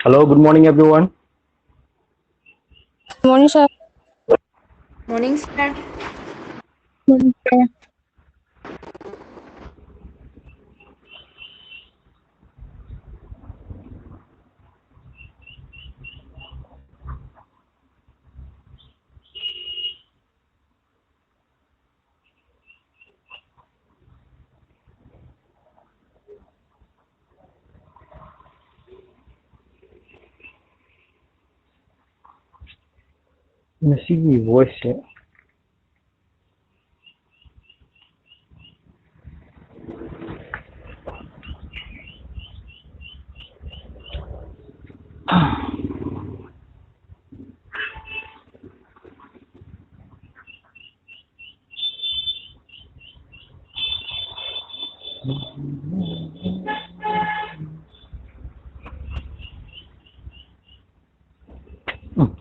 Hello, good morning, everyone. Morning, sir. Morning, sir. Morning, sir. Nasigi voice.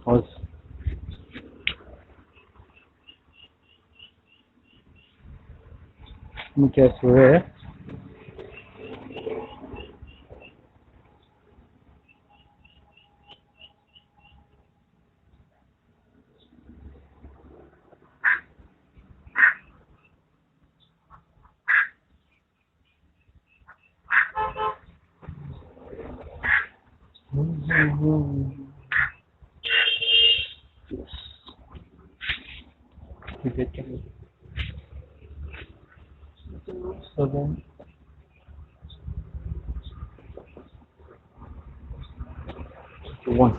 Voice. क्या हुआ है? Seven. One.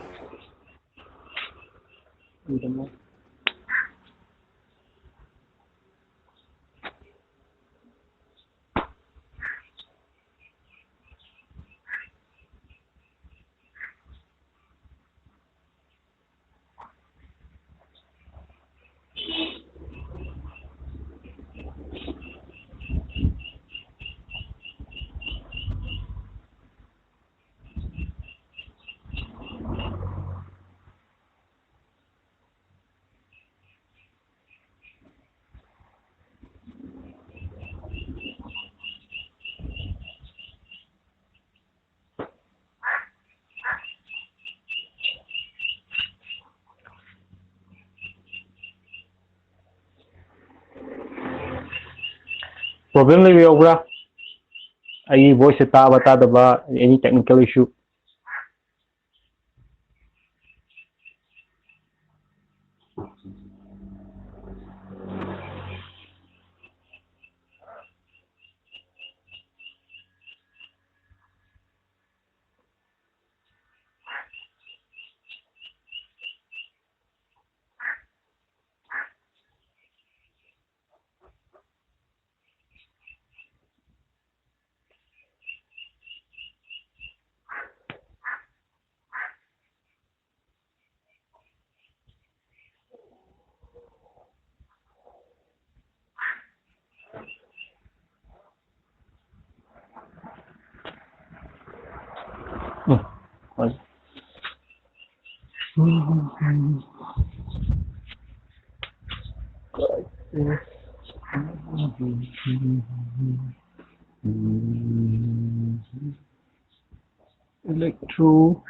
Problem lagi apa? Ai voice bata daba any technical issue. Electro.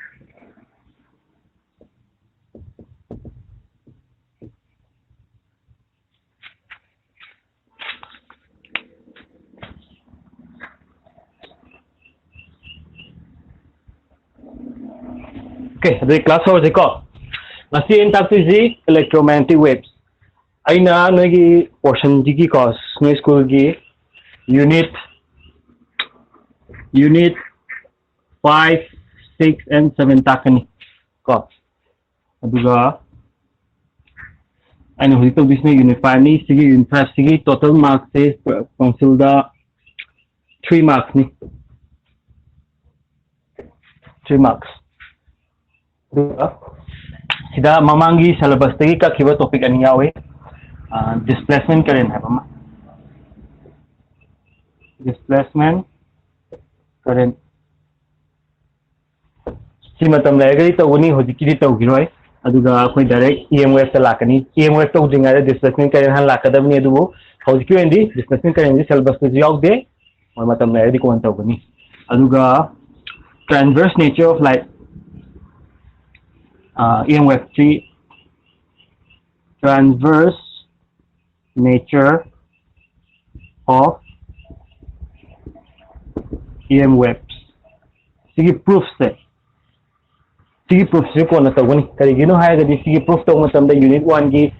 Okay, the class hours ko. Ngasi in taxi electromagnetic waves. Aina nagi portion digi ko no school gi unit 5, 6 and 7 takani ko. Aduga aina huli to bisne unit 5 ni sigi unit 5 sigi total marks se council da 3 marks ni. 3 marks. Sida mamangi syllabus tagi ka kiba topic ani yawe displacement current hai mama. Displacement current si matam laigari tawuni hojiki tawgiroi aduga akoi direct EM wave ta lakani EM wave to jinga displacement current han lakadabni adubu hojiki endi displacement current syllabus ta yaugde or matam laigari ko antawgani aduga transverse nature of light EM wave 3 transverse nature of EM waves sigi proof se sigi proof se ko na tawani kari gino ha ga di sigi proof to matam da unit 1 gi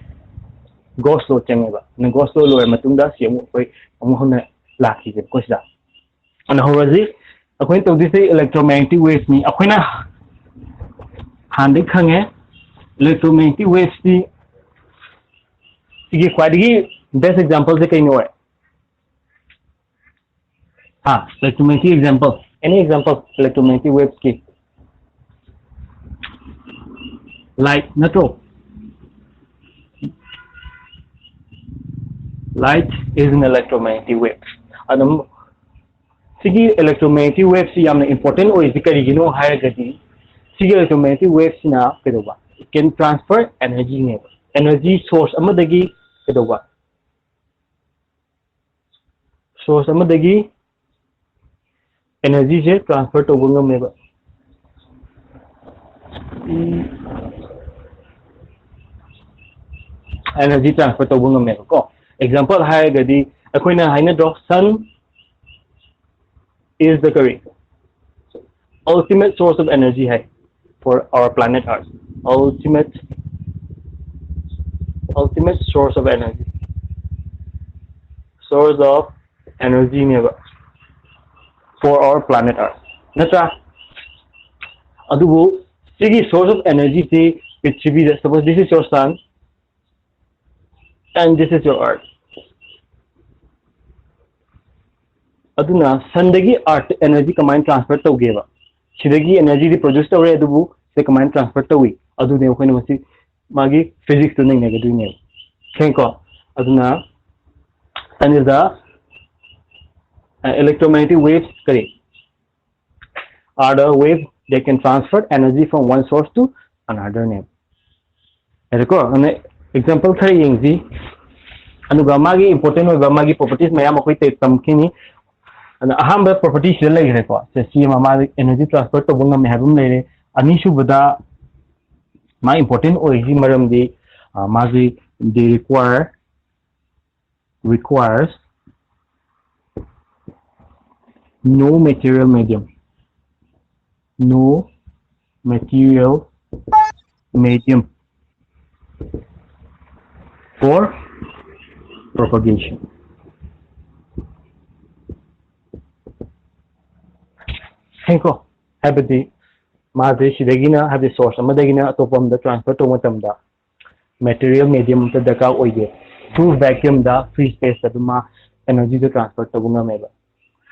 Gauss law changeba na Gauss law loy matungda si amu koi amu hona laki je ko sida ana horazi akoin to this electromagnetic waves ni akoina handi khange electromagnetic waves ni sigi kwadigi best example se kai no hai electromagnetic example any example electromagnetic waves ki light natro light is an electromagnetic wave adum sigi electromagnetic waves yamna important oi zikari gino higher gadi sigi electromagnetic waves na kedoba it can transfer energy ne energy source amadagi kedoba source amadagi energy se transfer to bunga meba energy transfer to bunga meba ko example hai gadi akoina haina draw sun is the current ultimate source of energy hai for our planet earth ultimate source of energy neba for our planet earth natra adubu sigi source of energy se prithvi suppose this is your sun and this is your earth aduna sun dagi earth energy combine transfer togeba sidagi energy di produce tawre adubu se combine transfer tawi adu ne khoi masi magi physics to ngai ngai ne thenko aduna sun is the electromagnetic waves kare are the waves they can transfer energy from one source to another name erko ane example thari yengzi anuga magi important oi magi properties mayam akoi te tamkini ana ahamba properties le gre ko se si ma energy transfer to bunga me habum le ani subada ma important oi ji maram di magi they requires no material medium for propagation thenko habdi maze sidagina habdi source amadagina atopam da transfer to matam da material medium ta daka oige through vacuum da free space aduma energy to transfer to bunga meba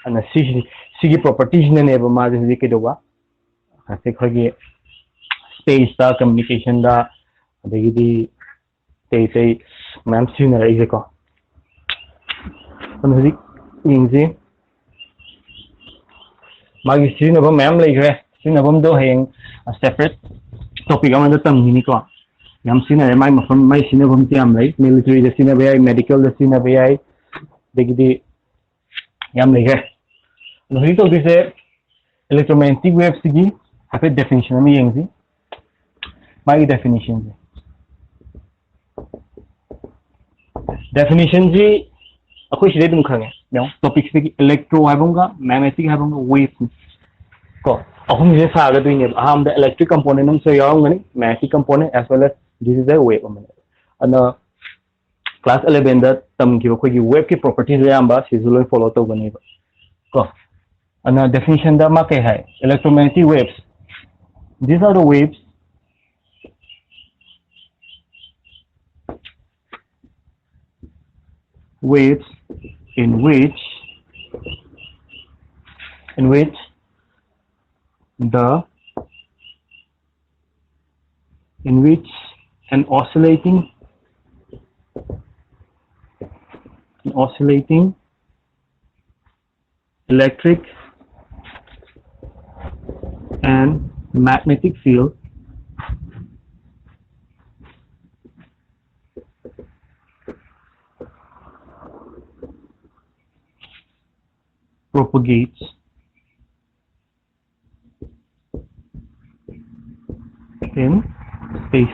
ana sigi properties ne neba maze dike doba ase khogi space da communication da adagidi te ma'am sina ra ise ko ana hodi ingzi magi sina ba ma'am lai gre sina bam do heng separate topic amanda tam ni ko yam sina mai mafam mai sina bam ti am lai military da sina bai medical da sina bai dagidi yam lai gre no hito dise electromagnetic waves gi hape definition ami yengzi mai definition ji akoi side dum khange no topic se electro habunga magnetic habunga wave ko ahum je sa ga duine aham the electric component num so yaung ngani magnetic component as well as this is the wave ana class 11 da tam ki ko gi wave ki properties yamba sizuloi follow to gani ko ana definition da ma ke hai electromagnetic waves these are the waves in which an oscillating electric and magnetic field propagates in space.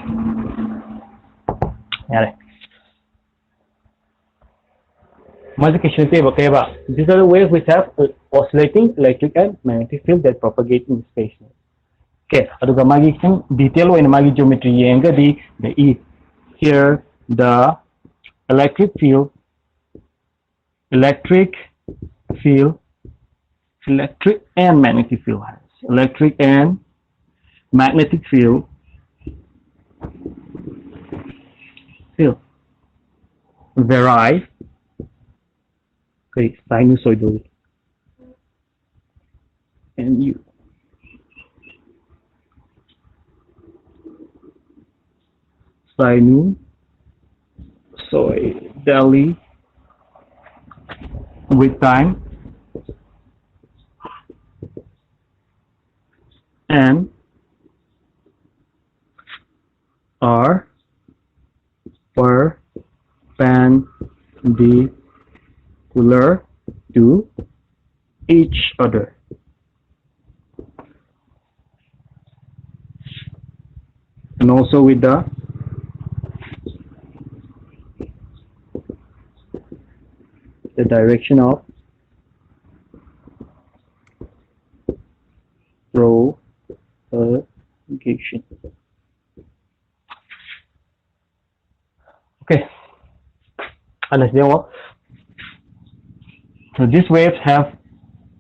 Yeah. Multiplication table. These are the waves which have oscillating electric and magnetic field that propagate in space. Okay. Aduga magi some detail in magi geometry yenga the E. Here the electric field, electric and magnetic field has electric and magnetic field vary sinusoidally and U sinusoidally with time and are perpendicular to each other. And also with the direction of propagation. Okay. Understand what? So these waves have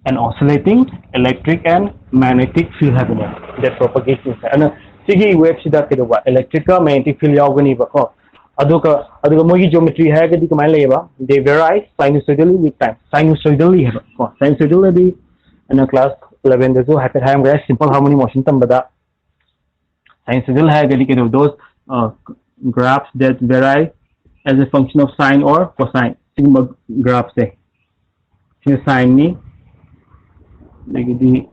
an oscillating electric and magnetic field happening that propagates inside. And sigi waves that electrical magnetic field yaugani ba ko aduga mogi geometry hai gadi kamai leba they vary sinusoidally with time. Sinusoidally hai ko sinusoidally in class 11 there's a very simple harmonic motion tambada sinusoidal hai gadi ke those graphs that vary as a function of sine or cosine. Sigma graph say sine ni negidi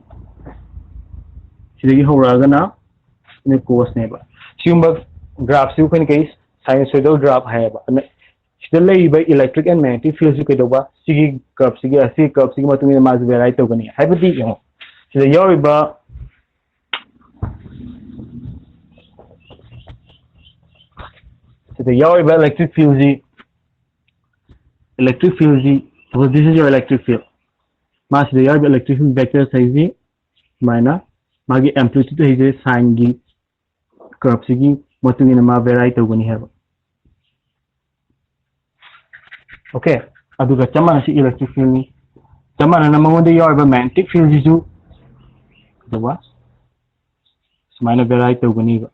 sidagi horagana ne cos ne ba sigma graph su kan case sinusoidal graph hai ba sida lei ba electric and magnetic field su kedo ba sigi curve sigi asi curve sigi matung ma vary to gani hai ba di yo sida yori ba the electric field so this is your electric field mass the electric field vector size minus magi amplitude is sine gi curve sigi matung ina ma vary to gani have okay aduga chamana si electric field ni chamana na mangonde your magnetic field is the what minus vary to gani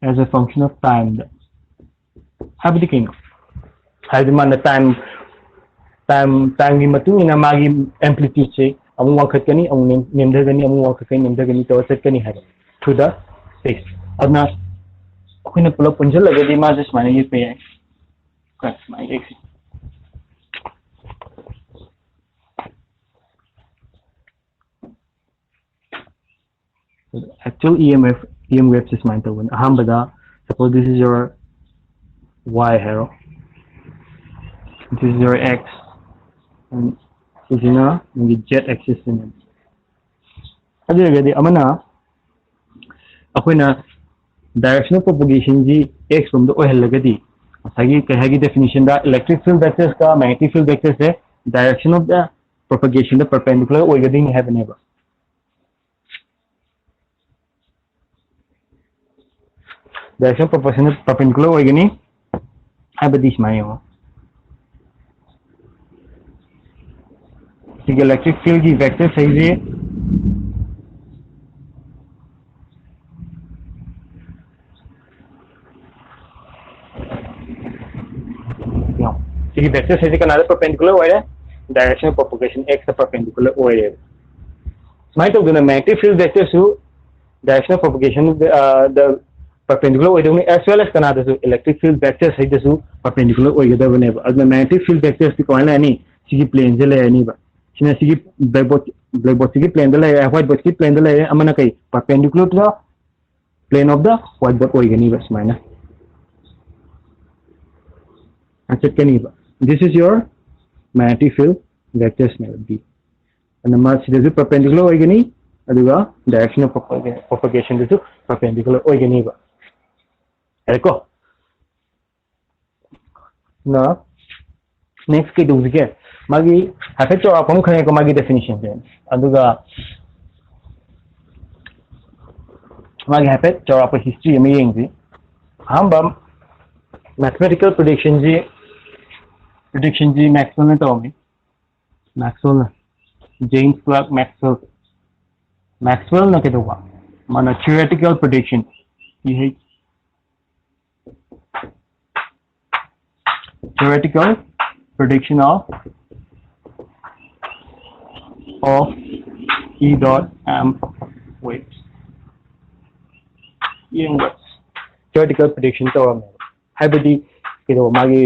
as a function of time. Have the king. Has the time gi matu ina magi amplitude say amu wakat kani amu nemda gani amu wakat kani nemda gani to set kani hai to the space. Adna akhina pula punjal lagadi ma just mane ye pe hai. Correct my x. Actual EM waves is mine to win. Ahambada, suppose this is your y arrow, this is your x, and this is your z axis in it. Adagadi amana akoina direction of propagation ji x from the ohel lagadi. Sagi kahagi definition da electric field vectors ka magnetic field vectors hai direction of the propagation the perpendicular oigadi have never. Direction proportional perpendicular oigani hai ba this mane ho the electric field ki vector size no the vector size ka another perpendicular oire direction of propagation x the perpendicular oire smite of the magnetic field vector su direction of propagation the perpendicular oidong as well as kanada su electric field vectors hai su perpendicular oigada bane ba adna magnetic field vectors ti koina ani sigi plane je le ani ba sina sigi blackboard sigi plane de le whiteboard sigi plane de le amana kai perpendicular to the plane of the whiteboard oigani ba smaina achet kani ba this is your magnetic field vectors ne be and the mass is perpendicular oigani aduga direction of propagation is perpendicular oigani ba ko na next ke do ge magi hafe chora pam khane ko magi definition je aduga magi hafe chora pa history me yeng हम बम mathematical prediction जी Maxwell ने तो होगी Maxwell James Clerk Maxwell ना क्या होगा माना theoretical prediction ये है theoretical prediction of E dot m waves ये theoretical prediction to habidi kido magi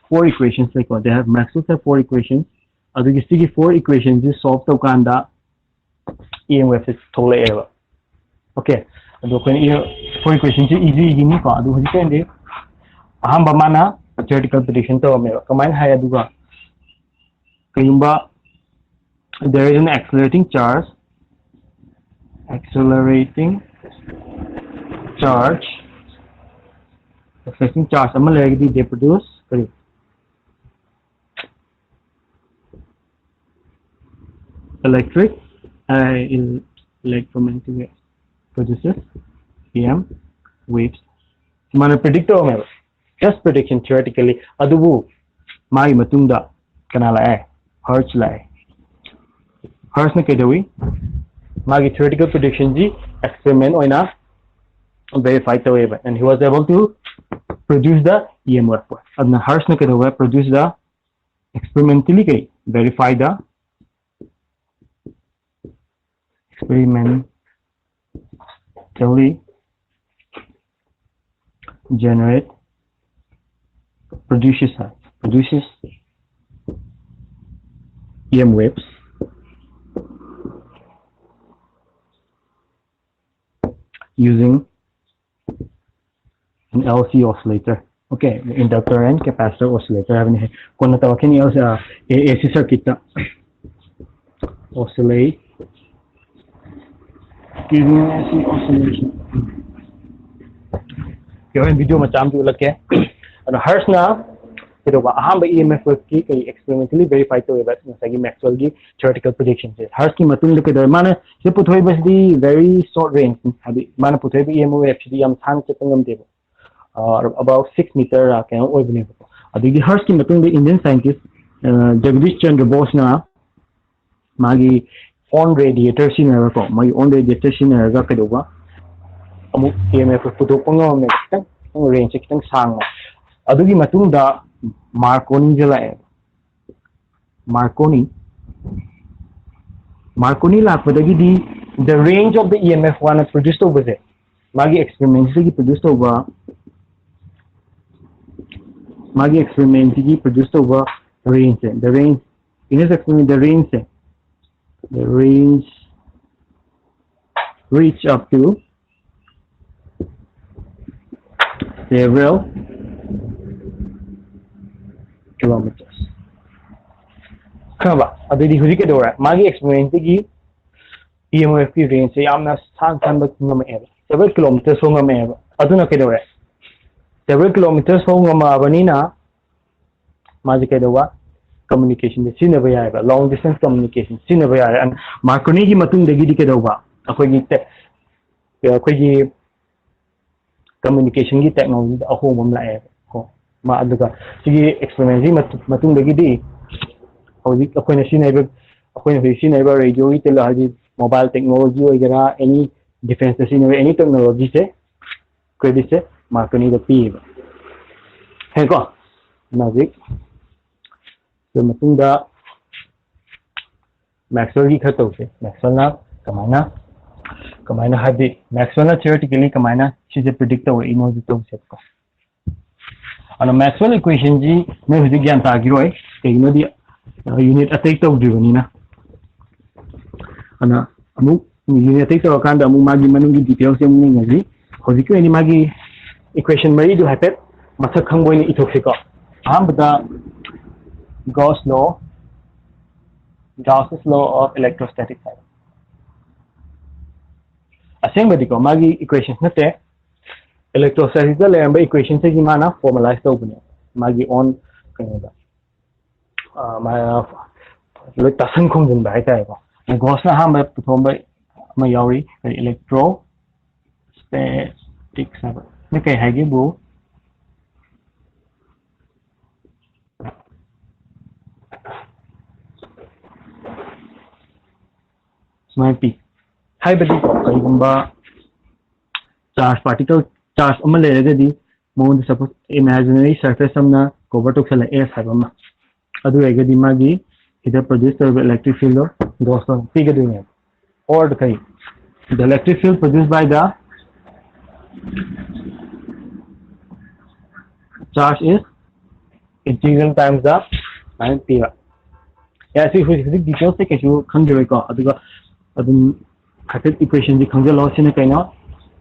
four equations like they have Maxwell's have four equations adu gi 4 equations is solve to kanda em wave is tole eva okay adu ko ni 4 equations is easy gini ko adu hoji kende aham bamana theoretical prediction to me combine hai adu ga kayumba there is an accelerating charge affecting charge they produce electromagnetic wave produces EM waves mana predict just prediction theoretically adubu mai matungda kana la Hertz na kedawi magi theoretical prediction ji experiment oina verify the wave and he was able to produce the EM wave adna Hertz na kedawa produce the experimentally verify the experimentally produces EM waves using an LC oscillator. Okay, the inductor and capacitor oscillator have any kung natawagin yung AC circuit na oscillate using an AC oscillation. Yung video macam tu ulat ke ano Hertz na pero ba aham ba EMF wave ki kay experimentally verified to wave na sagi Maxwell gi theoretical predictions है Hertz की matung के दर माने ये पुथोई बस दी very short range हबी माने पुथोई भी EMF wave दी हम थांग के तंगम देबो और about 6 meter के ओइ बने बो अदिगी Hertz की matung दे Indian scientist जगदीश चंद्र बोस ना मागी on radiator सिनेर को मागी on radiator सिनेर का केदोबा अमु EMF पुथो पंगो में तंग range के तंग सांग अदुगी matung दा Marconi jala Marconi lakpadagi di the range of the EMF one produced over there magi experiments gi produced over range the range in this experiment the range reach up to several kilometers kaba adidi huji ke dora magi experiment gi EMF ki range se amna sang kan ba ngam e several kilometers ho ngam e aduna ke dora several kilometers ho ngam abanina magi ke dora communication de sine ba ya ba long distance communication sine ba ya and Marconi gi matung de gi di ke dora akoi gi communication gi technology da ho mom la e ma aduga sigi experiment ji matung dagi di hoji akoina sinaiba radio ite la haji mobile technology wagera any defense sinaiba any technology se credit se Marconi da pi hai ko magic so matung da Maxwell gi khato se Maxwell na kamana hadi Maxwell na theoretically kamana chise predict wa ino ji to se ko ano Maxwell equation ji मैं हुई ज्ञान तागिरोय कहीं ना दी unit attack तो उद्योगनी ना ano अमु unit attack तो कांड अमु मागी मनुंगी details से मुने नजी होजी क्यों इन्हीं मागी equation मरी जो है पे मसक खंगोई ने इतों से का हम बता Gauss's law of electrostatic असेंबदीको मागी इक्वेशंस नते इलेक्ट्रोस्टैटिक लेरंबा इक्वेशन से की माना फॉर्मलाइज तौबने मागी ऑन कनेदा मा लो तसन खोंजन बाय ताइको गोसना हम पुथोंबा म यावरी इलेक्ट्रो स्टैटिक सब ने कई हाइगे बो स्माइल पी हाइबदी को कईगुंबा चार्ज पार्टिकल चार्ज अमा लेरगदी मोन सपोज इमेजिनरी सरफेस अमना कवर टोक्सला एस हाइबमा अदु एगदी मागी इधर प्रोड्यूस कर इलेक्ट्रिक फील्ड गोस ऑन पिगदुने और कई the electric field produced by the charge is integral times the time P या सी हुई डिटेल्स से कैसे खंजवे को अदुगा अदुम हाइट इक्वेशन जी खंजलो सिने कइनो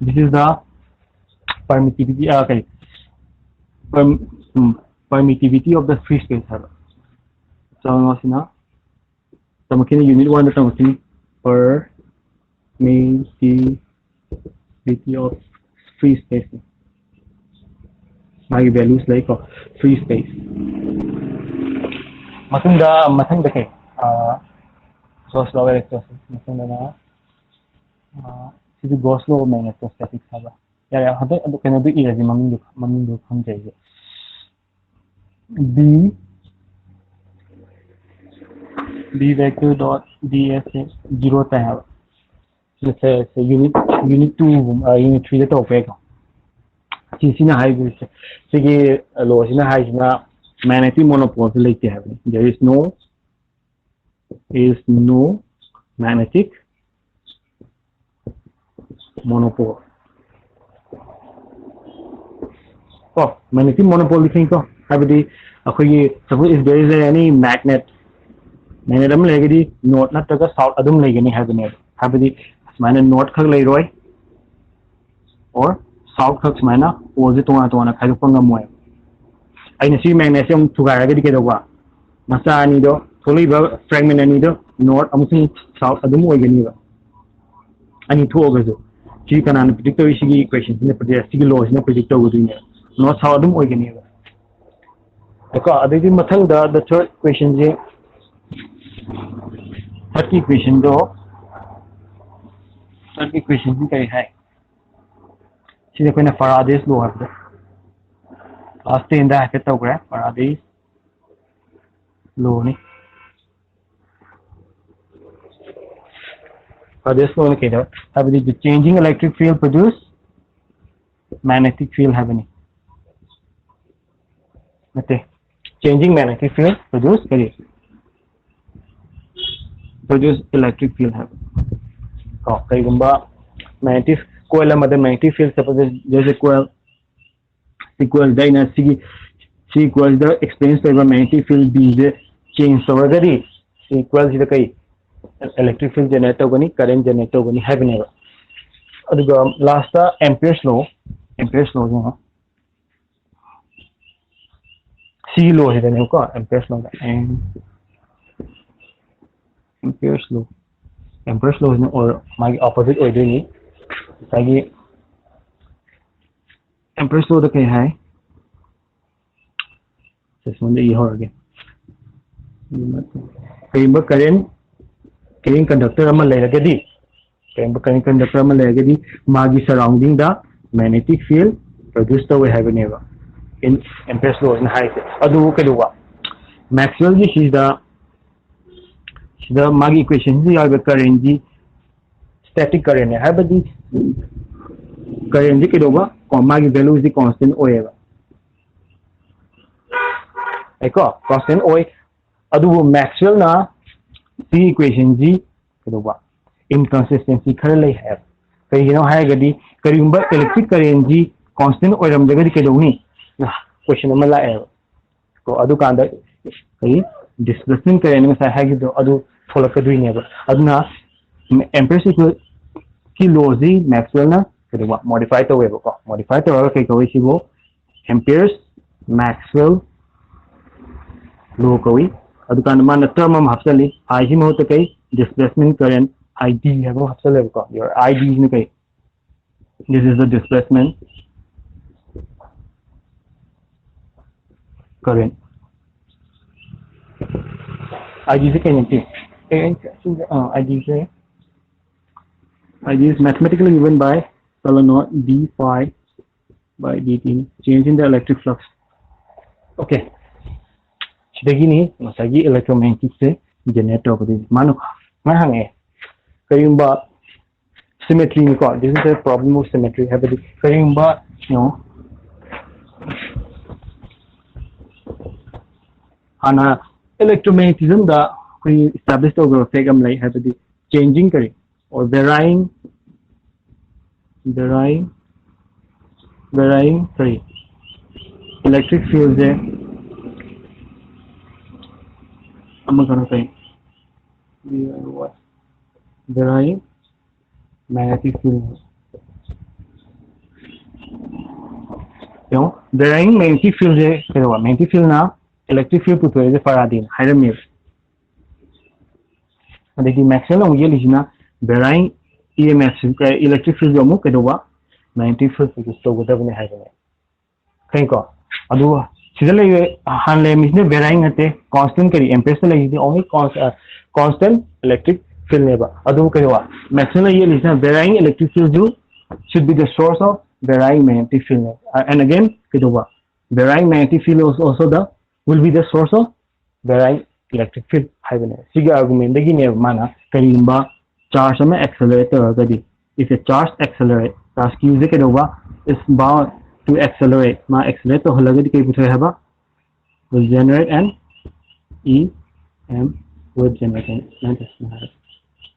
this is the permittivity permittivity of the free space है so ना तमकिन unit 1 दा तमकिन permittivity of free space मागी values like free space मथंग दके source law electricity मथंग ना this is Gauss law of magnetostatics haba yare hada adu kana du iraji mamin du khamjaiye b vector dot ds is 0 ta haba let's say unit 2 unit 3 ta opega sina high voltage sigi law sina high sina magnetic monopole like have there is no magnetic monopole. Oh, magnetic monopole लिखें को हाबदी अखोई suppose if there is any magnet am लेगदी north नटका south अदुम लेगनी हाबने हाबदी स्माइना नोट खग लेरोय और साउथ खग स्माइना ओजे तोना खाइदो पंगमोय आइना सी मैग्नेशियम थुगारगदी केदोवा मसा अनिदो थोलिबा फ्रैगमेंट अनिदो नोट अमुसिंग साउथ अदुम ओइगनीबा अनि थोगजो सी कनान प्रेडिक्ट तौई सिगी इक्वेशन ने प्रेडिक्ट सिगी लॉ ने प्रेडिक्ट तौगदुने नॉट हाउ अदुम ओइगनीबा देखो अदि मथंग द थर्ड इक्वेशन जे थर्ड इक्वेशन की कई है सिदे कोइना फैराडेस लॉ है लास्ट इन दा है तौग्रा फैराडेस लॉ ने Farade's law के दो हाबदी the changing electric field produce magnetic field हाबनी नते changing magnetic field produce electric field हाब को कई गुंबा magnetic coil मदे magnetic field suppose जैसे coil दाइना सी coil द experience पर magnetic field B जे change होगदी सी coil जी कई electric field generate होगनी current generate होगनी हाबने अदुगा लास्ट Ampere's law जो C law है देने को Ampere's law Ampere's law ने और मागी opposite हो देनी ताकि Ampere's law तो क्या है जिसमें ये हो गया कई बार current conductor अमल लेगदी current conductor अमल लेगदी मागी surrounding the magnetic field produced the way havenewa in Ampere's law in high adu keduwa Maxwell ji is the magi equation ji yaga current ji static current hai habadi current ji keduwa ko magi value is constant oeva eko constant oi adu Maxwell na C equation ji केदोबा inconsistency खरे लई है कई no है गदी करिंबा electric current जी constant Oram जगदी केदोनी question अमा लाए को अदु कांदा कई डिस्प्लेसमेंट करेंट में है कि अदु थोलकदुइनेबा अदुना एम्पेयर्स की लॉ जी मैक्सवेल ना केदोबा मॉडिफाई तोवेबा को मॉडिफाई तोवा कई कोई सिबो एम्पेयर्स मैक्सवेल लॉ कोई अदुकान मान टर्म हम हफ्सली आई ही महत कई डिस्प्लेसमेंट करंट आईडी है वो हफ्सले को योर आईडी ने कई This is the displacement current. ID is ID is mathematically given by solenoid d phi by dt, change in the electric flux. Okay. Shidagini, masagi electromagnetic se generate over manu mahange. Karimba symmetry ni ko. This is a problem of symmetry. Have the karimba, Hana electromagnetism da we established over fegam like have the changing kari or varying sorry electric field there. I'm gonna say what varying magnetic field. Varying magnetic field there. Magnetic field now. Electric field put away the Faraday, hydromeer. And the maximum on Yelisina, varying EMF, electric field, Mukadova, 90 field to store with the hydromeer. Kanko, Adu, Sidale Hanlem is varying at a constant carry, and Pestle is the only constant electric field neighbor. Adu Kadova, maximum Yelisina, varying electric field should be the source of varying magnetic field. And again, Kadova, varying magnetic field is also will be the source of varying electric field. Siga argument the mana karimba charge accelerator. If a charge accelerates, task use is bound to accelerate. Ma accelerator will generate an EM wave generator.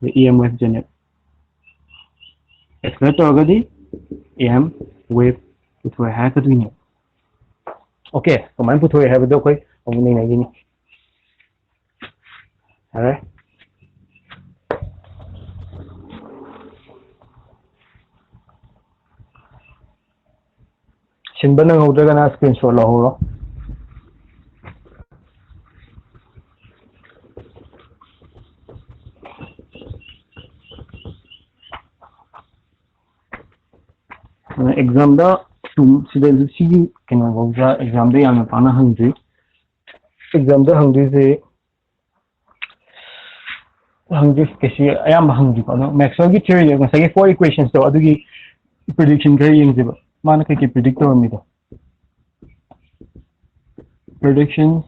The EM wave generator. Accelerator EM wave Okay, so I put away have a dog way of name. Alright. Shinbanang Hodaga na screenshot lahoro. Exam da see can exam day on Pana hungry. Exam the hungry say hungry kasi I am hungry. Maxwell theory yung say 4 equations to adugi prediction kay yung diba. Mana kay predictor mi to. Predictions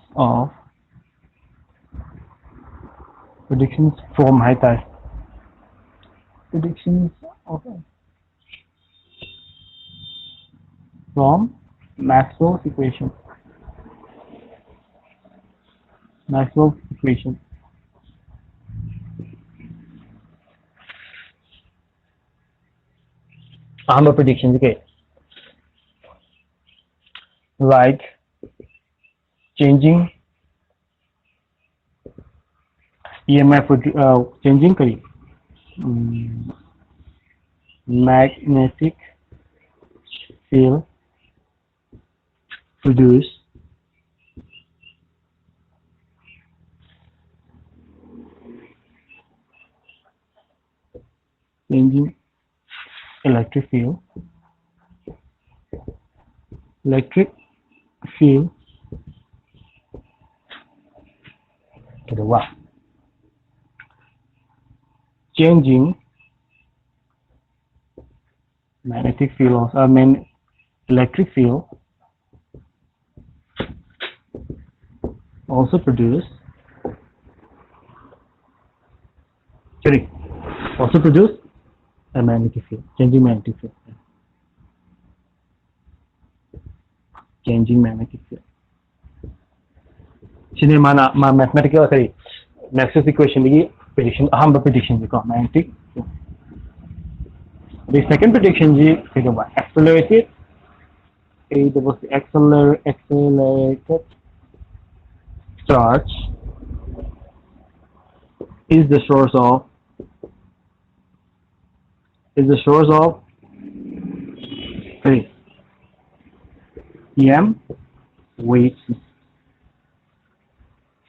from high tide. Predictions of from Maxwell's equation. I'm a prediction. Okay. Like changing EMF changing kari magnetic field produce changing electric field to the what? Changing magnetic field electric field also produce a magnetic field, changing magnetic field. Mana mathematical Maxwell's equation prediction prediction magnetic. The second prediction is accelerated. It was accelerated charge is the source of EM waves.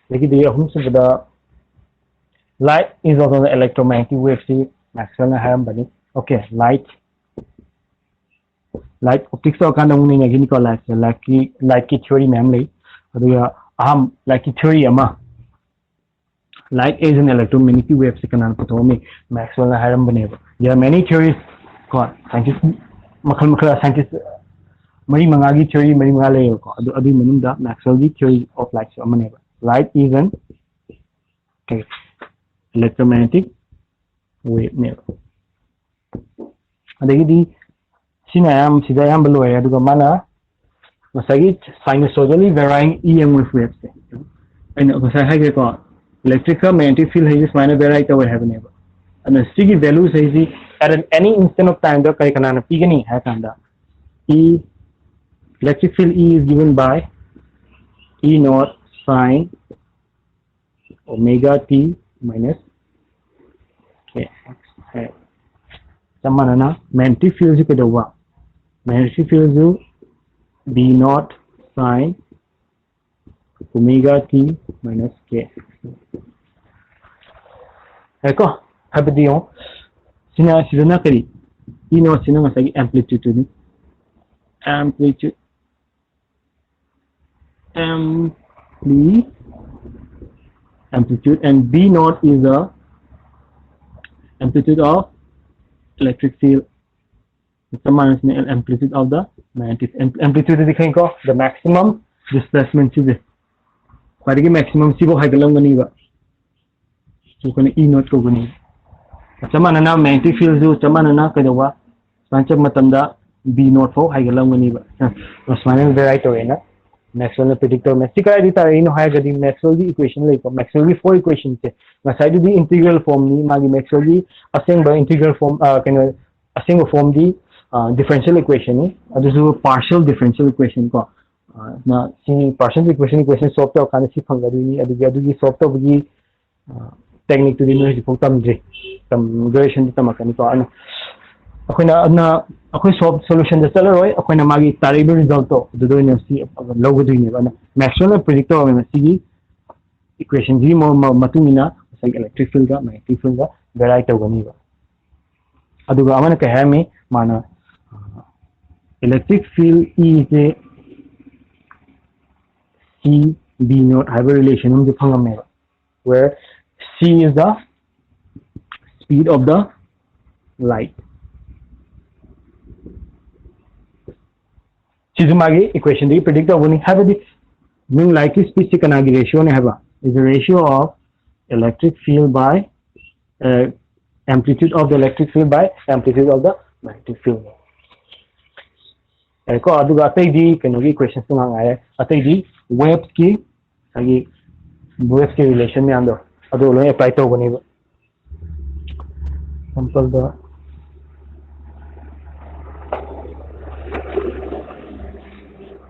The light is also the electromagnetic wave. Maxwell okay, light light optics or kind of light light theory memory light theory light is an electromagnetic wave se kanan puthomi Maxwell na haram bane. There are many theories ko scientists makal scientists mari mangagi theory mari mangale ko adu manunda Maxwell theory of light so amane. Light is an electromagnetic wave ne. Adagidi sinayam sidayam beloy aduga mana masagi sinusoidally varying EMF waves se. And masai ko electrical magnetic field is minor vary away have never. And the sticky value says at any instant of time the kaikana pigani hakanda. E electric field E is given by E naught sine omega t minus k. Samanana magnetic field is magnetic field is B naught sine omega t minus k. Eko habdiyo sina kari ino sina ngasagi amplitude ni amplitude and B naught is the amplitude of electric field. Saman is amplitude of the magnetic amplitude dikhai ko the maximum displacement is this. Parigi maximum sibo haigalam gani ba. So kena E naught ko gani. Sama na magnetic field zo sama na kadawa sanchak matamda B naught fo haigalam gani ba. Osman vary to na Maxwell predictor me sikara dita ino haigadi Maxwell di equation like Maxwell di four equations se masai di integral form ni magi Maxwell di aseng ba integral form kena aseng form di differential equation ni adu zo partial differential equation ko na si partial equation solve to kana si phangadi ni adu solve to gi technique to the music for some duration to makani ko ano ako'y solve solution da sala roy ako'y na magi taribo result to do ni si logo do ni ano Maxwell predictor me sige equation gi mo matungina sa electric field ga magnetic field ga vary to gani ba aduga amana ka hami mana electric field is a C B naught have a relation um phangam where C is the speed of the light. Chizumagi equation the predict the one have the mean light speed se kanagi ratio ne have is the ratio of electric field by amplitude of the electric field by amplitude of the magnetic field. Ko aduga atai di kanogi equation se mangai atai di waves ki agi waves ki relation me ando adu lo apply to gani ba sample the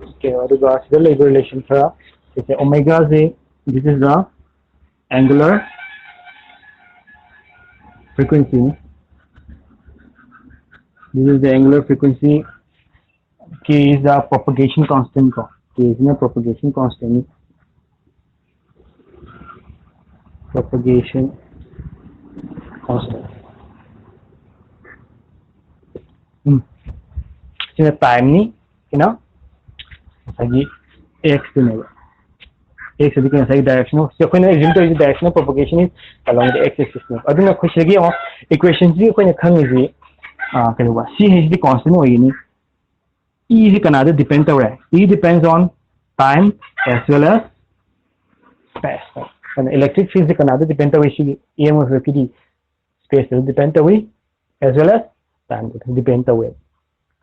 okay aduga the relation for it's omega z this is the angular frequency this is the angular frequency k is the propagation constant ko k is the propagation constant propagation constant. So time ni, you know, lagi x to never. X is the direction of so when assume the direction of propagation is along the x-axis. Aduna kuch lagi mo equation ji ko na khang is kaya c is the constant ho yini e is another depend away. E depends on time as well as space. And electric field is another depend away EMF rapidity space will depend away as well as time depend away.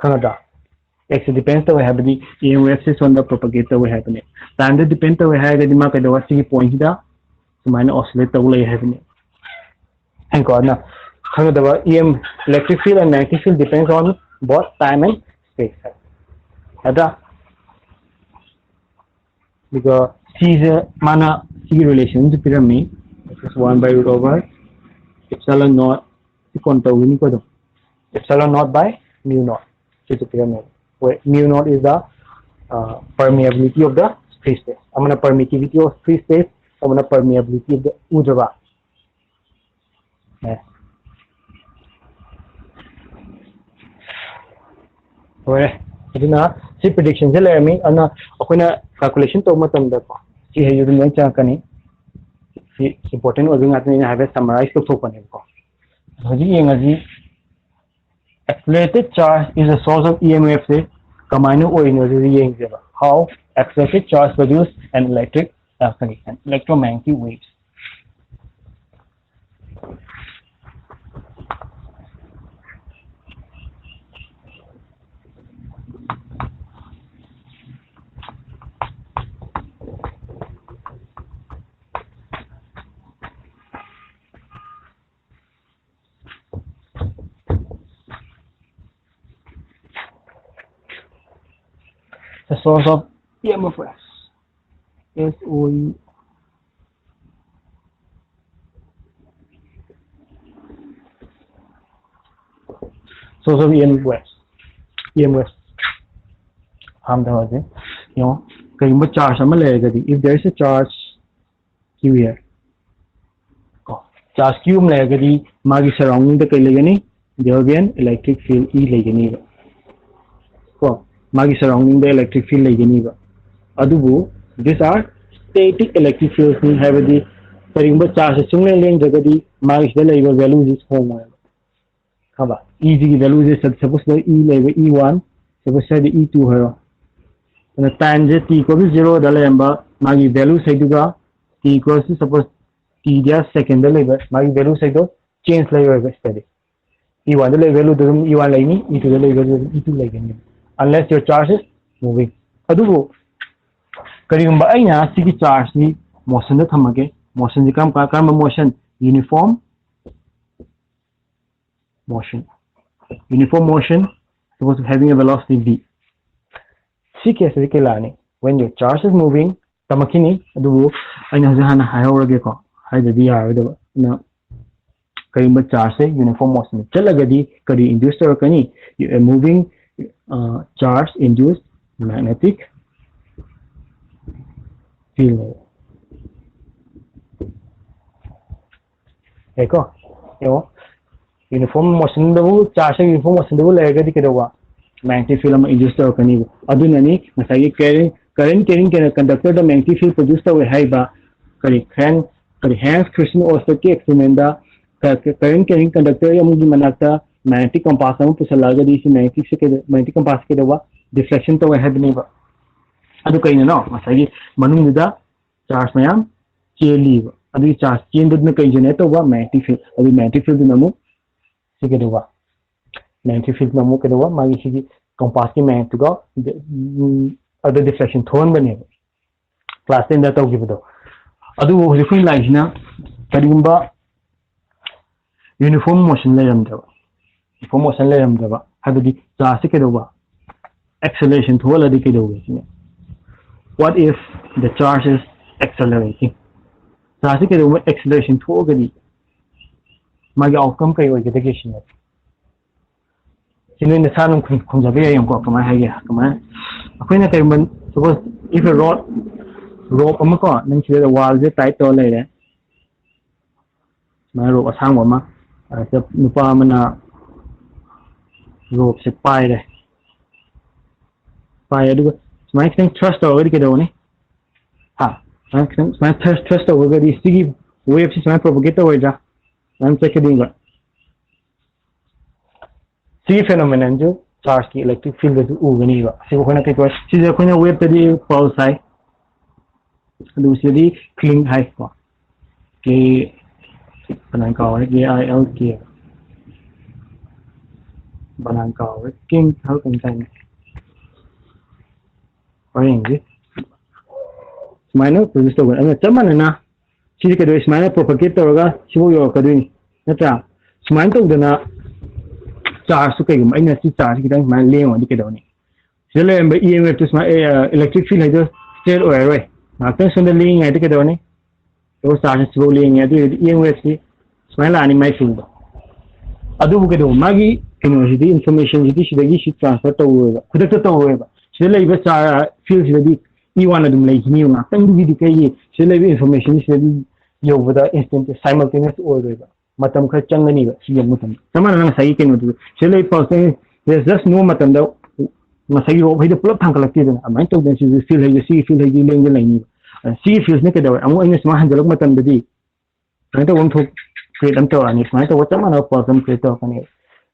Canada x depends away have the EMF is on the propagator way happening. Time depend away have the mark the was point da so mine oscillate away happening. And God na Canada electric field and magnetic field depends on both time and space. Ada because C is mana C relation to pyramid this is 1 by root over epsilon naught epsilon naught by mu naught to the pyramid where mu naught is the permeability of the free space. I'm gonna permittivity of free space. I'm gonna permeability of the ujava. Yeah. ꯍꯣꯏ ꯑꯗꯨꯅ ꯁꯤ ꯄ꯭ꯔꯤꯗꯤꯛꯁꯟꯁꯦ ꯂꯩꯔꯝꯃꯤ ꯑꯗꯨꯅ ꯑꯩꯈꯣꯏꯅ calculation ꯇꯧꯕ ꯃꯇꯝꯗꯀꯣ ꯁꯤ ꯍꯩꯁꯨ ꯑꯗꯨꯝ ꯂꯣꯏ ꯆꯪꯉꯛꯀꯅꯤ ꯁꯤ ꯏꯝꯄꯣꯔꯇꯦꯟ ꯑꯣꯏꯕ ꯉꯥꯛꯇꯅꯤ ꯑꯩꯅ ꯍꯥꯏꯐꯦꯠ ꯁꯝꯃꯔꯥꯏꯁ ꯇꯧꯊꯣꯛꯄꯅꯦꯕꯀꯣ ꯍꯧꯖꯤꯛ ꯌꯦꯡꯉꯁꯤ accelerated charge is a source of EMF से कमाने original येंगेबा how accelerated charge produce an an electromagnetic waves the source of EMF is source of EMF हम दवाजे you know कहीं पर चार्ज हम लेगा दी if there is a charge Q here को charge Q हम लेगा दी मागी सराउंडिंग तो कहीं लेगा नहीं there will be an electric field E लेगा नहीं को मागी सराउंडिंग द electric field लेगा नहीं अदुबो these are static electric fields नहीं है बदी कहीं पर चार्ज सुनने लेंगे जगह दी मागी से लेगा values is home है कबा E की values is suppose E लेगा E1 suppose से E2 है and the time je t equals to 0 da lemba magi value sai duga t equals to suppose t dia second da leba magi value sai do change lai hoye steady e1 da value do e1 lai ni e2 da value e2 lai ni unless your charge is moving adugo karigumba aina sigi charge ni motion da thamage motion ji kam motion uniform motion supposed to having a velocity v सी case के लाने when your charge is moving तमकिनी अदुबो अइना जहाना हायौरगे को हाइददी यारदब ना करिम charge से यूनिफॉर्म मोशन चलगदी करी इंड्यूस करकनी moving charge induced magnetic field एको यो यूनिफॉर्म मोशन दबु चार्ज से यूनिफॉर्म मोशन दबु लेगदी केदवा magnetic field am induce करकनी अदुननी मसाई current carrying conductor the magnetic field produce तवे हाइबा करी Hans Christian Ørsted के एक्सपेरिमेंट दा current carrying conductor यमुगी मनाता magnetic compass am पुसलागा the magnetic compass के दवा deflection तवे हाइबनी बा अदु कइना नो मसाई मनुदा charge मयाम चेली बा अदु charge चेन दुन कइ जने तवा magnetic field अदु magnetic field नमु सिके दवा magnetic field नमु के दवा मागी सिगी compass की magnetic go other deflection थोन बने क्लास 10 दा तौगिबदो अदु होजिखुन लाइजना करिगुंबा यूनिफॉर्म मोशन लेरमदबा हादि चार्ज से केदोबा acceleration थोलदि केदोबे सिने what if the charge is accelerating charge से केदोबा acceleration थोगदि मागी आउटकम कई ओइगदगे सिने सिने नसानुम खुंजाबे यमको कमाय हागे कमाय अखोइना करिमन suppose if a rope amako nang sida wall je tight to leire ma rope asang ma se nupa mana rope se pai adu smai thing trust over ke do ni ha smai trust over the sigi wave se smai propagate over ja nam check dinga sigi phenomenon jo charge की electric field जो उगनी बा सिगो खना के को सिजे खना wave तदी pulse है दूसरी cling है को के बनान का है के IL के बनान का है king how can time orange minor produce तो अगर चमन ना सिजे के दो minor propagate होगा सिगो यो कदुई नता स्माइन तो दना charge to kay aina si charge kitang man leong di kedoni sila emba EMF to electric field hayo straight away nakta sunda leong ay di kedoni to charge to leong ay di EMF si smile ani mai field adu bu kedo magi university information jidi sidagi si transfer to hoga kudakta to hoga sila iba field sidagi E1 adum lay hini nakta ngi di kay sila iba information sidagi yoga instant simultaneous hoga matam khar changani ba si mutam tamana nang sai kenu tu sele pause there's just no matam da ꯉꯁꯥꯏꯒꯤ ꯔꯣ ꯍꯩꯗ ꯄꯨꯂꯞ ꯊꯥꯡꯒꯠꯂꯛꯇꯦꯗꯅ ꯑꯗꯨꯃꯥꯏꯅ ꯇꯧꯗꯅ ꯁꯤꯁꯦ field ꯍꯩꯁꯦ ꯁꯤꯒꯤ field ꯍꯩꯁꯦ ꯂꯦꯡꯗ ꯂꯩꯅꯤꯕ ꯁꯤꯒꯤ ꯐꯤꯜꯁꯤꯅ ꯀꯩꯗꯧꯋꯦ ꯑꯃꯨꯛ ꯑꯩꯅ ꯁꯨꯃꯥꯏꯅ ꯍꯟꯖꯤꯜꯂꯛꯄ ꯃꯇꯝꯗꯗꯤ ꯁꯨꯃꯥꯏꯅ ꯇꯧꯕ ꯑꯃ ꯀ꯭ꯔꯤꯌꯦꯠ ꯑꯃ ꯇꯧꯔꯛꯑꯅꯤ ꯁꯨꯃꯥꯏꯅ ꯇꯧꯕ ꯆꯞ ꯃꯥꯟꯅꯕ ꯄꯜꯁ ꯑꯃ ꯀ꯭रिꯌꯦꯠ ꯇꯧꯔꯛꯀꯅꯤ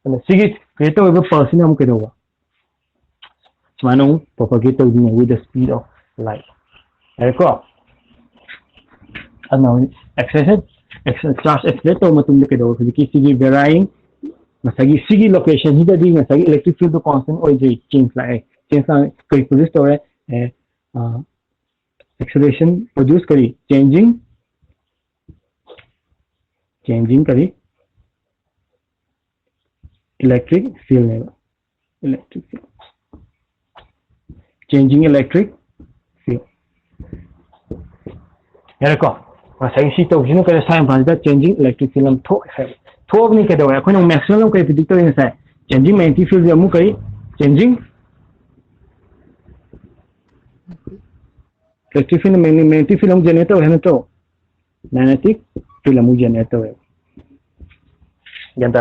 ꯑꯗ ꯁꯤꯒꯤ ꯀ꯭रिꯌꯦꯠ ꯇꯧꯔꯤꯕ ꯄꯜꯁꯤꯅ ꯑꯃꯨꯛ ꯀꯩꯗꯧꯕ ꯁꯨꯃꯥꯏꯅ ꯑꯃꯨꯛ ꯄ꯭ꯔꯣꯄꯒꯦꯠ ꯇꯧꯗꯣꯏꯅꯦ ꯋꯤꯠ ꯗ ꯁ꯭ꯄꯤड ꯑꯣꯐ ꯂꯥꯏꯠ ꯌꯥꯔꯦꯀꯣ ꯑꯗꯨꯅ ꯑꯦꯛꯁꯦꯂꯔꯦꯁꯟ ꯆꯥꯔꯖ ꯑꯦꯛꯁꯦꯂꯔꯦꯠ ꯇꯧꯕ ꯃꯇꯨꯡꯗ ꯀꯩꯗꯧꯕ ꯍꯧꯖꯤꯛꯀꯤ ꯁꯤꯒꯤ ꯚꯦꯔꯥꯏꯡ ꯉꯁꯥꯏꯒꯤ ꯁꯤꯒꯤ ꯂꯣꯀꯦꯁꯟꯁꯤꯗꯗꯤ ꯉꯁꯥꯏꯒꯤ ꯏꯂꯦꯛꯇ꯭ꯔꯤꯛ ꯐꯤꯜꯗꯣ ꯀॉन्स्टेंट ꯑꯣꯏꯗ꯭ꯔꯤ ꯆꯦꯟꯖ ꯂꯥꯛꯑꯦ ꯆꯦꯟꯖ ꯂꯥꯛꯑꯦ ꯀꯔꯤ ꯄ꯭ꯔꯣꯗ꯭ꯌꯨꯁ ꯇꯧꯔꯦ acceleration produce करी changing करी electric field है electric field changing electric field यार को सही सी तो जिन्हों करे साइन भांजा changing electric field हम थोक है थोक नहीं कहते हुए अखों मैक्सिमम कोई प्रेडिक्ट तो नहीं है changing magnetic field हम करी changing electric field magnetic field हम जनरेटर है ना तो magnetic field हम जनरेटर है ꯒ꯭ꯌꯥꯟ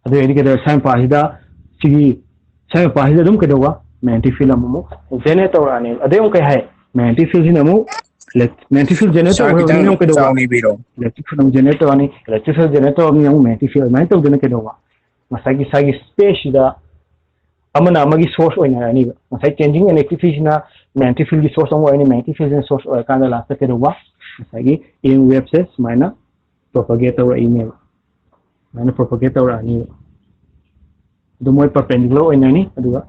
ꯑꯗꯨꯗꯤ ꯀꯩꯗꯧꯔꯦ ꯁꯥꯏꯟ ꯄꯥꯁꯤꯗ ꯁꯤꯒꯤ ꯁꯥꯏꯟ ꯄꯥꯁꯤꯗ ꯑꯗꯨꯝ ꯀꯩꯗꯧꯕ ꯃꯦꯒꯅꯦꯇꯤꯛ ꯐꯤꯜ ꯑꯃꯨꯛ ꯖꯦꯅꯦꯔꯦꯠ ꯇꯧꯔꯛꯑꯅꯤ ꯑꯗꯩ ꯑꯃꯨꯛ ꯀꯩ ꯍꯥꯏ ꯃꯦꯒꯅꯦꯇꯤꯛ ꯐꯤꯜꯁꯤꯅ ꯑꯃꯨꯛ ꯃꯦꯒꯅꯦꯇꯤꯛ ꯐꯤꯜ ꯖꯦꯅꯦꯔꯦꯠ ꯁꯥꯔ ꯇꯧꯈ꯭ꯔꯕꯅꯤꯅ ꯈꯤꯇꯪ ꯑꯃꯨꯛ ꯀꯩꯗꯧꯕ ꯆꯥꯎꯅ ꯏꯕꯤꯔꯣ. ꯏꯂꯦꯛꯇ꯭ꯔꯤꯛ ꯐꯤꯜ ꯑꯃꯨꯛ ꯖꯦꯅꯦꯔꯦꯠ ꯇꯧꯔꯅꯤ ꯏꯂꯦꯛꯇ꯭रिꯛ ꯐꯤꯜ ꯖꯦꯅꯦꯔꯦꯠ ꯇꯧꯔꯕꯅꯤꯅ ꯑꯃꯨꯛ ꯃꯦꯒꯅꯦꯇꯤꯛ ꯐꯤꯜ ꯑꯗꯨꯃꯥꯏꯅ ꯇꯧꯗꯅ ꯀꯩꯗꯧꯕ ꯉꯁꯥꯏꯒꯤ ꯉꯁꯥꯏꯒꯤ ꯁ꯭ꯄꯦꯁꯁꯤꯗ ꯑꯃꯅ ꯑꯃꯒꯤ ꯁꯣꯔꯁ ꯑꯣꯏꯅꯔꯅꯤꯕ ꯉꯁꯥꯏ ꯆꯦꯟꯖꯤꯡ ꯏꯂꯦꯛꯇ꯭रिꯛ ꯐꯤꯜꯁꯤꯅ ꯃꯦꯒꯅꯦꯇꯤꯛ ꯐꯤꯜꯒꯤ ꯁꯣꯔꯁ ꯑꯃ ꯑꯣꯏꯔꯅꯤ ꯃꯦꯒꯅꯦꯇꯤꯛ ꯐꯤꯜꯁꯤꯅ ꯁꯣꯔꯁ ꯑꯣꯏꯔꯀꯥꯟꯗ ꯂꯥꯁꯇ ꯀꯩꯗꯧꯕ ꯉꯁꯥꯏꯒꯤ ꯏꯟ ꯋꯦꯕꯁꯦ ꯁꯨꯃꯥꯏꯅ ꯄ꯭ꯔꯣꯄꯒꯦꯠ ꯇꯧꯔꯛꯏꯅꯦꯕ ꯁꯨꯃꯥꯏꯅ ꯄ꯭ꯔꯣꯄꯒꯦꯠ ꯇꯧꯔꯛꯑꯅꯤꯕ ꯑꯗꯨ ꯃꯣꯏ ꯄꯔꯄꯦꯟꯗꯤꯀꯨꯂꯔ ꯑꯣꯏꯅꯅꯤ ꯑꯗꯨꯒ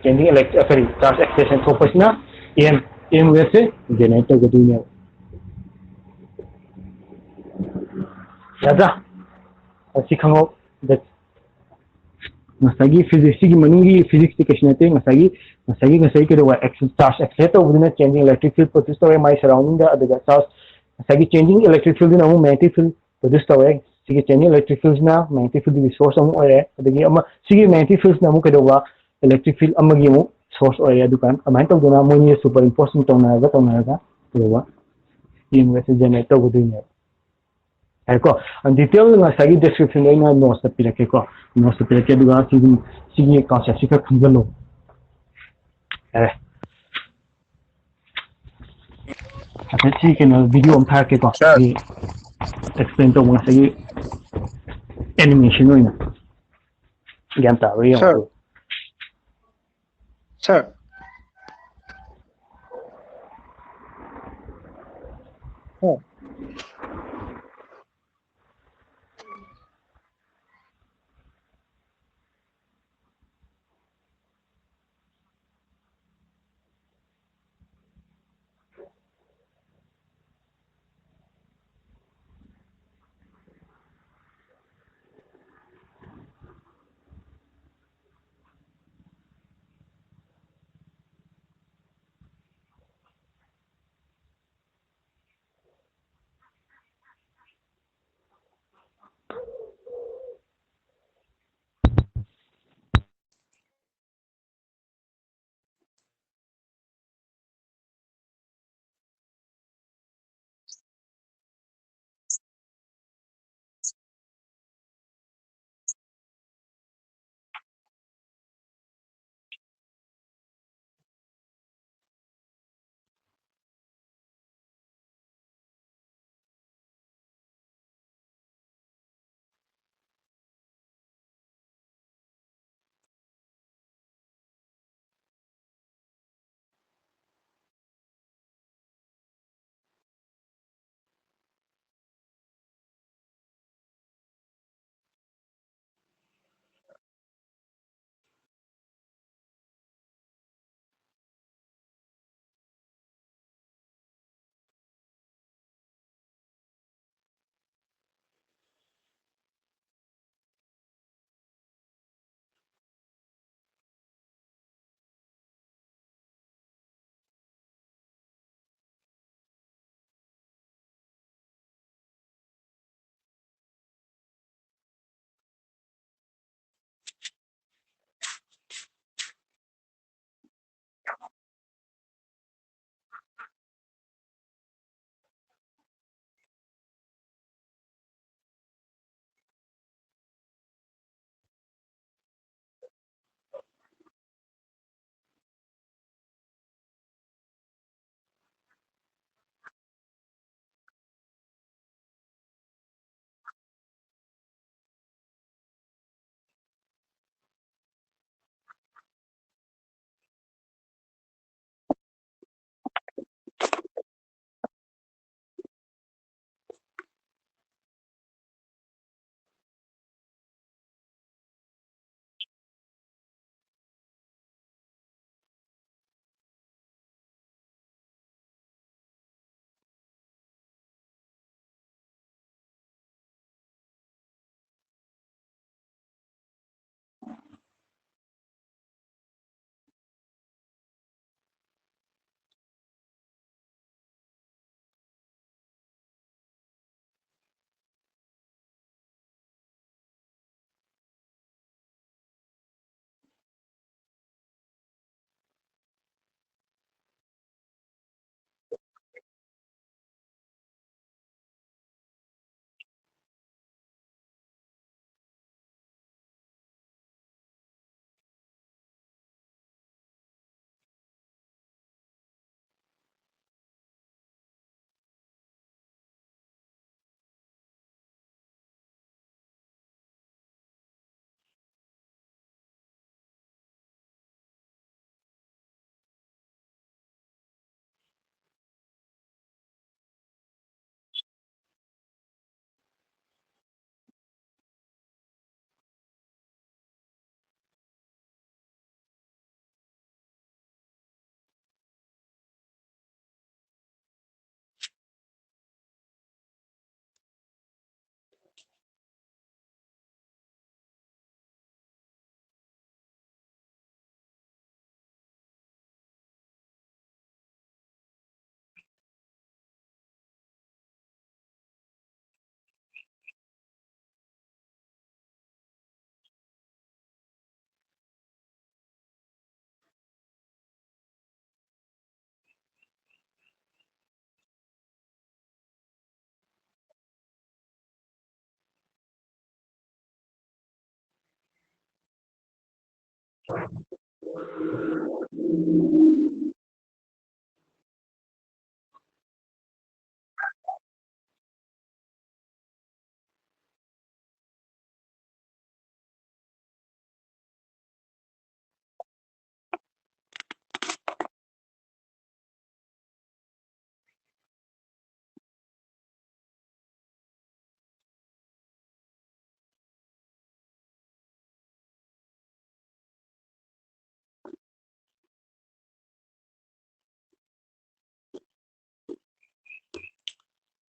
changing electric sorry charge excitation थोपसना em wave से generate तौगदुने यादा असि खंगो the ngasagi physics gi manungi physics ti kesnate ngasagi ke do charge excitate tौगदुने changing electric field produce tore my surrounding da adaga charge ngasagi changing electric field na magnetic field produce tore sigi changing electric fields na magnetic field gi source amu ore adagi ama sigi magnetic fields na amu ke do electric field amagi mu source oye adukan amai tawduna moni superimposition tawnaga towa in wese generate tawduine aiko and detail nga sagi description ina notes ta pirake ko notes ta pirake duga sigi concept sika khangalo ate si ke no video am thar ke ko Sir. explain to nga sagi animation oina gyan ta ri Sir. Sir. Oh.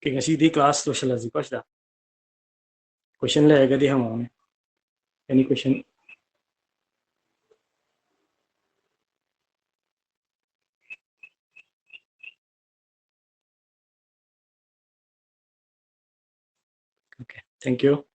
Okay, ngasi'y class losalaziko siya. Question le agadi hamo. Any question? Okay, thank you.